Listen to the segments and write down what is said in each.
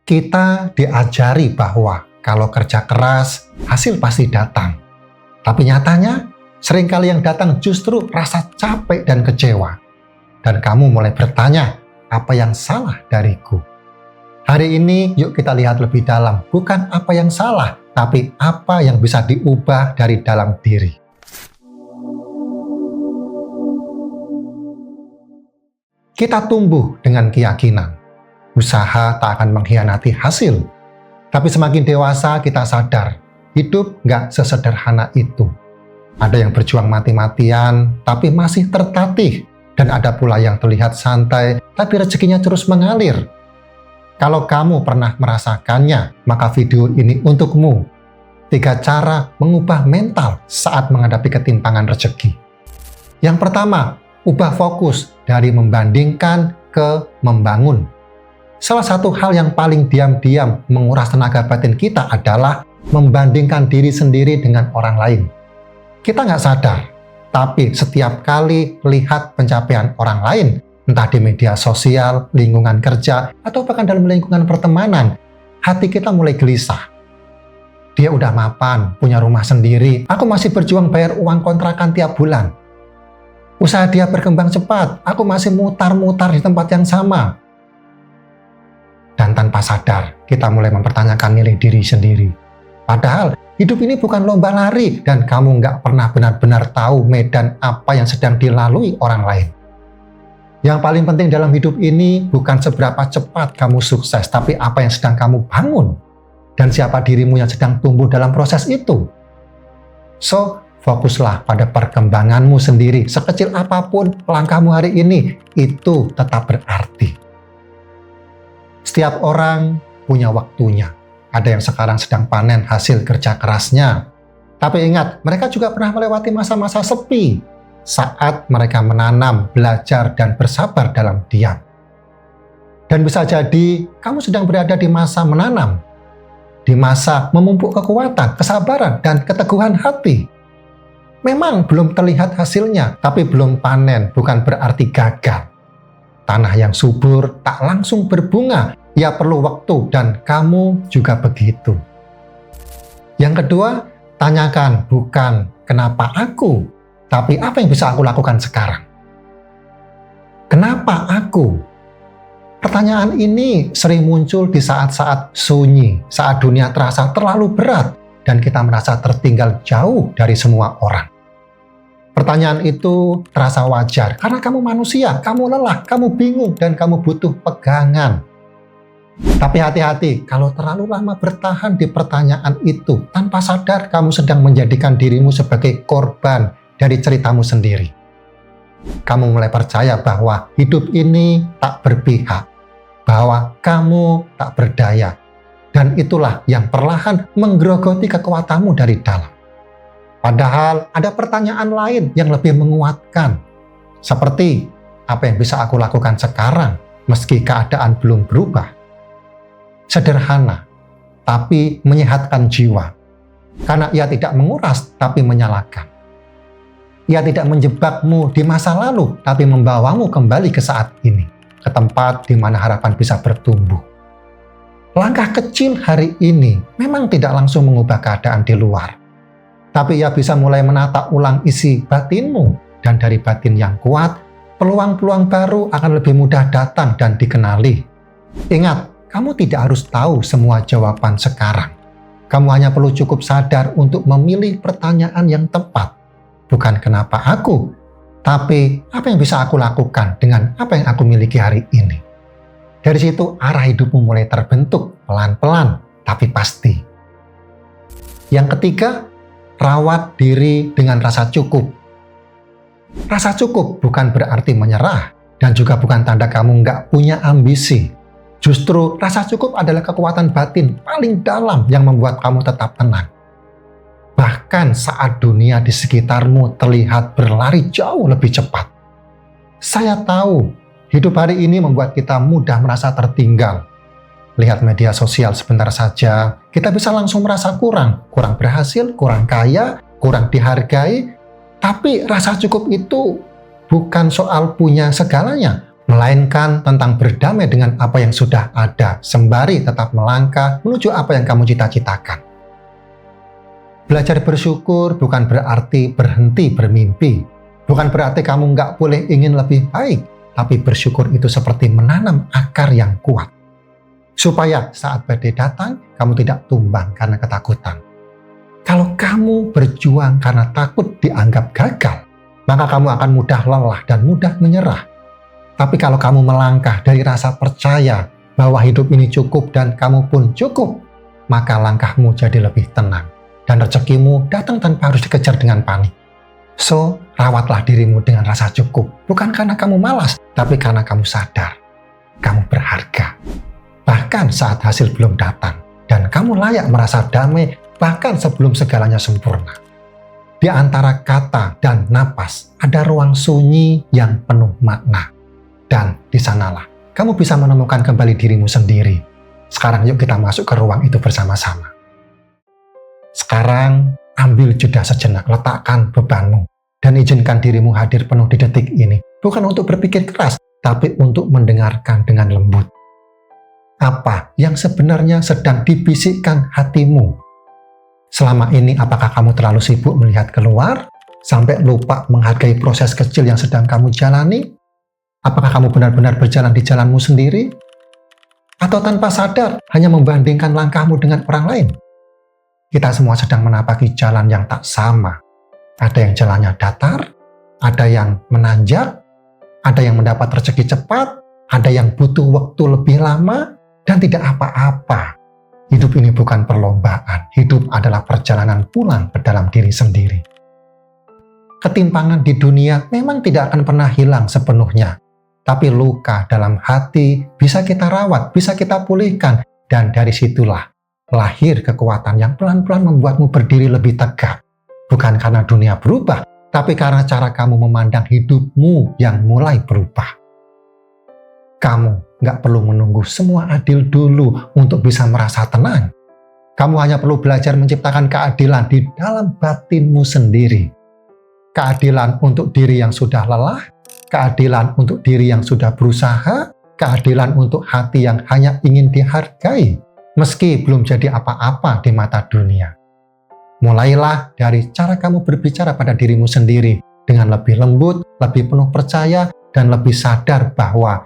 Kita diajari bahwa kalau kerja keras, hasil pasti datang. Tapi nyatanya, seringkali yang datang justru rasa capek dan kecewa. Dan kamu mulai bertanya, apa yang salah dariku? Hari ini, yuk kita lihat lebih dalam. Bukan apa yang salah, tapi apa yang bisa diubah dari dalam diri. Kita tumbuh dengan keyakinan. Usaha tak akan mengkhianati hasil. Tapi semakin dewasa kita sadar, hidup nggak sesederhana itu. Ada yang berjuang mati-matian, tapi masih tertatih. Dan ada pula yang terlihat santai, tapi rezekinya terus mengalir. Kalau kamu pernah merasakannya, maka video ini untukmu. 3 cara mengubah mental saat menghadapi ketimpangan rezeki. Yang pertama, ubah fokus dari membandingkan ke membangun. Salah satu hal yang paling diam-diam menguras tenaga batin kita adalah membandingkan diri sendiri dengan orang lain. Kita nggak sadar, tapi setiap kali lihat pencapaian orang lain, entah di media sosial, lingkungan kerja, atau bahkan dalam lingkungan pertemanan, hati kita mulai gelisah. Dia udah mapan, punya rumah sendiri, aku masih berjuang bayar uang kontrakan tiap bulan. Usaha dia berkembang cepat, aku masih mutar-mutar di tempat yang sama. Dan tanpa sadar, kita mulai mempertanyakan nilai diri sendiri. Padahal, hidup ini bukan lomba lari dan kamu nggak pernah benar-benar tahu medan apa yang sedang dilalui orang lain. Yang paling penting dalam hidup ini bukan seberapa cepat kamu sukses, tapi apa yang sedang kamu bangun. Dan siapa dirimu yang sedang tumbuh dalam proses itu. So, fokuslah pada perkembanganmu sendiri. Sekecil apapun langkahmu hari ini, itu tetap berarti. Setiap orang punya waktunya. Ada yang sekarang sedang panen hasil kerja kerasnya. Tapi ingat, mereka juga pernah melewati masa-masa sepi saat mereka menanam, belajar, dan bersabar dalam diam. Dan bisa jadi kamu sedang berada di masa menanam, di masa memupuk kekuatan, kesabaran, dan keteguhan hati. Memang belum terlihat hasilnya, tapi belum panen bukan berarti gagal. Tanah yang subur tak langsung berbunga, ia perlu waktu dan kamu juga begitu. Yang kedua, tanyakan bukan kenapa aku, tapi apa yang bisa aku lakukan sekarang. Kenapa aku? Pertanyaan ini sering muncul di saat-saat sunyi, saat dunia terasa terlalu berat dan kita merasa tertinggal jauh dari semua orang. Pertanyaan itu terasa wajar karena kamu manusia, kamu lelah, kamu bingung, dan kamu butuh pegangan. Tapi hati-hati, kalau terlalu lama bertahan di pertanyaan itu, tanpa sadar kamu sedang menjadikan dirimu sebagai korban dari ceritamu sendiri. Kamu mulai percaya bahwa hidup ini tak berpihak, bahwa kamu tak berdaya, dan itulah yang perlahan menggerogoti kekuatanmu dari dalam. Padahal ada pertanyaan lain yang lebih menguatkan. Seperti, apa yang bisa aku lakukan sekarang meski keadaan belum berubah? Sederhana, tapi menyehatkan jiwa. Karena ia tidak menguras, tapi menyalakan. Ia tidak menjebakmu di masa lalu, tapi membawamu kembali ke saat ini. Ke tempat di mana harapan bisa bertumbuh. Langkah kecil hari ini memang tidak langsung mengubah keadaan di luar. Tapi ia bisa mulai menata ulang isi batinmu. Dan dari batin yang kuat, peluang-peluang baru akan lebih mudah datang dan dikenali. Ingat, kamu tidak harus tahu semua jawaban sekarang. Kamu hanya perlu cukup sadar untuk memilih pertanyaan yang tepat. Bukan kenapa aku, tapi apa yang bisa aku lakukan dengan apa yang aku miliki hari ini. Dari situ arah hidupmu mulai terbentuk pelan-pelan, tapi pasti. Yang ketiga, rawat diri dengan rasa cukup. Rasa cukup bukan berarti menyerah, dan juga bukan tanda kamu nggak punya ambisi. Justru rasa cukup adalah kekuatan batin paling dalam yang membuat kamu tetap tenang. Bahkan saat dunia di sekitarmu terlihat berlari jauh lebih cepat. Saya tahu, hidup hari ini membuat kita mudah merasa tertinggal. Lihat media sosial sebentar saja, kita bisa langsung merasa kurang berhasil, kurang kaya, kurang dihargai. Tapi rasa cukup itu bukan soal punya segalanya, melainkan tentang berdamai dengan apa yang sudah ada, sembari tetap melangkah menuju apa yang kamu cita-citakan. Belajar bersyukur bukan berarti berhenti bermimpi, bukan berarti kamu nggak boleh ingin lebih baik, tapi bersyukur itu seperti menanam akar yang kuat. Supaya saat badai datang, kamu tidak tumbang karena ketakutan. Kalau kamu berjuang karena takut dianggap gagal, maka kamu akan mudah lelah dan mudah menyerah. Tapi kalau kamu melangkah dari rasa percaya bahwa hidup ini cukup dan kamu pun cukup, maka langkahmu jadi lebih tenang. Dan rezekimu datang tanpa harus dikejar dengan panik. So, rawatlah dirimu dengan rasa cukup. Bukan karena kamu malas, tapi karena kamu sadar. Kamu berharga. Bahkan saat hasil belum datang. Dan kamu layak merasa damai, bahkan sebelum segalanya sempurna. Di antara kata dan napas, ada ruang sunyi yang penuh makna. Dan di sanalah, kamu bisa menemukan kembali dirimu sendiri. Sekarang yuk kita masuk ke ruang itu bersama-sama. Sekarang, ambil jeda sejenak, letakkan bebanmu, dan izinkan dirimu hadir penuh di detik ini. Bukan untuk berpikir keras, tapi untuk mendengarkan dengan lembut. Apa yang sebenarnya sedang dibisikkan hatimu? Selama ini, apakah kamu terlalu sibuk melihat keluar, sampai lupa menghargai proses kecil yang sedang kamu jalani? Apakah kamu benar-benar berjalan di jalanmu sendiri? Atau tanpa sadar, hanya membandingkan langkahmu dengan orang lain? Kita semua sedang menapaki jalan yang tak sama. Ada yang jalannya datar, ada yang menanjak, ada yang mendapat rezeki cepat, ada yang butuh waktu lebih lama, dan tidak apa-apa. Hidup ini bukan perlombaan, hidup adalah perjalanan pulang ke dalam diri sendiri. Ketimpangan di dunia memang tidak akan pernah hilang sepenuhnya, tapi luka dalam hati bisa kita rawat, bisa kita pulihkan, dan dari situlah lahir kekuatan yang pelan-pelan membuatmu berdiri lebih tegak. Bukan karena dunia berubah, tapi karena cara kamu memandang hidupmu yang mulai berubah. Kamu nggak perlu menunggu semua adil dulu untuk bisa merasa tenang. Kamu hanya perlu belajar menciptakan keadilan di dalam batinmu sendiri. Keadilan untuk diri yang sudah lelah, keadilan untuk diri yang sudah berusaha, keadilan untuk hati yang hanya ingin dihargai, meski belum jadi apa-apa di mata dunia. Mulailah dari cara kamu berbicara pada dirimu sendiri dengan lebih lembut, lebih penuh percaya, dan lebih sadar bahwa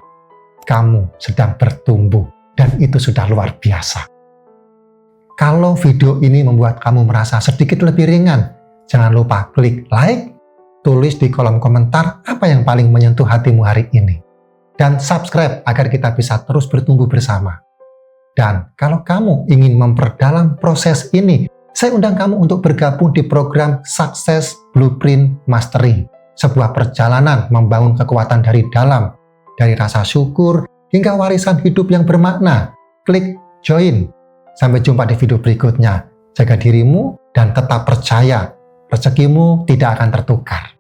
kamu sedang bertumbuh, dan itu sudah luar biasa. Kalau video ini membuat kamu merasa sedikit lebih ringan, jangan lupa klik like, tulis di kolom komentar apa yang paling menyentuh hatimu hari ini, dan subscribe agar kita bisa terus bertumbuh bersama. Dan kalau kamu ingin memperdalam proses ini, saya undang kamu untuk bergabung di program Success Blueprint Mastery, sebuah perjalanan membangun kekuatan dari dalam, dari rasa syukur hingga warisan hidup yang bermakna. Klik join. Sampai jumpa di video berikutnya. Jaga dirimu dan tetap percaya, rezekimu tidak akan tertukar.